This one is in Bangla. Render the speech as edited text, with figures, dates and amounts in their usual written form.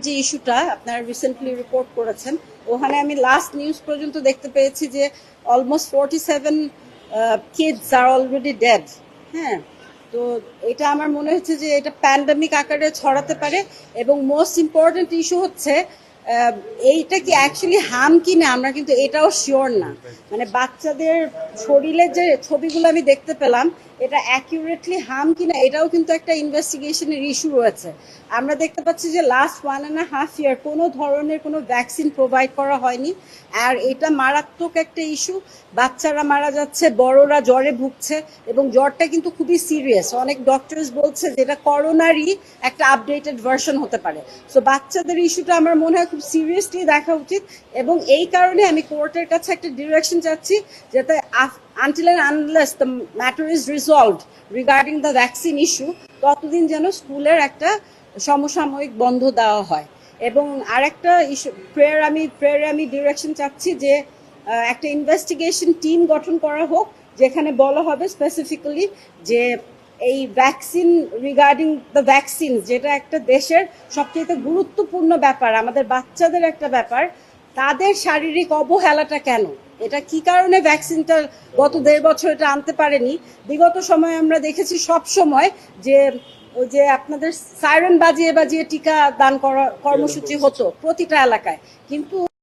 যে ইস্যুটা আপনারা রিসেন্টলি রিপোর্ট করেছেন, ওখানে আমি লাস্ট নিউজ পর্যন্ত দেখতে পেয়েছি যে অলমোস্ট 47 কিডস আর অলরেডি ডেড। হ্যাঁ, তো এটা আমার মনে হচ্ছে যে এটা প্যান্ডামিক আকারে ছড়াতে পারে। এবং মোস্ট ইম্পর্টেন্ট ইস্যু হচ্ছে এইটা কি অ্যাকচুয়ালি হার্ম কিনা আমরা কিন্তু এটাও শিওর না। মানে বাচ্চাদের শরীরের যে ছবিগুলো আমি দেখতে পেলাম, এটা অ্যাকিউরেটলি হার্ম কিনা এটাও কিন্তু একটা ইনভেস্টিগেশনের ইস্যু রয়েছে। আমরা দেখতে পাচ্ছি যে লাস্ট 1.5 ইয়ার কোনো ধরনের কোনো ভ্যাকসিন প্রোভাইড করা হয়নি। আর এটা মারাত্মক একটা ইস্যু। বাচ্চারা মারা যাচ্ছে, বড়রা জ্বরে ভুগছে, এবং জ্বরটা কিন্তু খুবই সিরিয়াস। অনেক ডক্টরস বলছে যে এটা করোনারই একটা আপডেটেড ভার্সন হতে পারে। সো বাচ্চাদের ইস্যুটা আমার মনে হয় খুব সিরিয়াসলি দেখা উচিত। এবং এই কারণে আমি কোর্টের কাছে একটা ডিরেকশন চাচ্ছি, যাতে until and unless the matter is resolved regarding the vaccine issue, ততদিন যেন স্কুলের একটা সমসাময়িক বন্ধ দেওয়া হয়। এবং আরেকটা ইস্যু প্রেয়ারে আমি ডিরেকশন চাচ্ছি যে একটা ইনভেস্টিগেশন টিম গঠন করা হোক, যেখানে বলা হবে স্পেসিফিক্যালি যে এই ভ্যাকসিন রিগার্ডিং দ্য ভ্যাকসিন, যেটা একটা দেশের সবচেয়ে গুরুত্বপূর্ণ ব্যাপার, আমাদের বাচ্চাদের একটা ব্যাপার, তাদের শারীরিক অবহেলাটা কেন, এটা কি কারণে ভ্যাকসিনটা গত 1.5 বছর এটা আনতে পারেনি। বিগত সময় আমরা দেখেছি সব সময় যে ওই যে আপনাদের সাইরেন বাজিয়ে বাজিয়ে টিকা দান করা কর্মসূচি হতো প্রতিটা এলাকায়, কিন্তু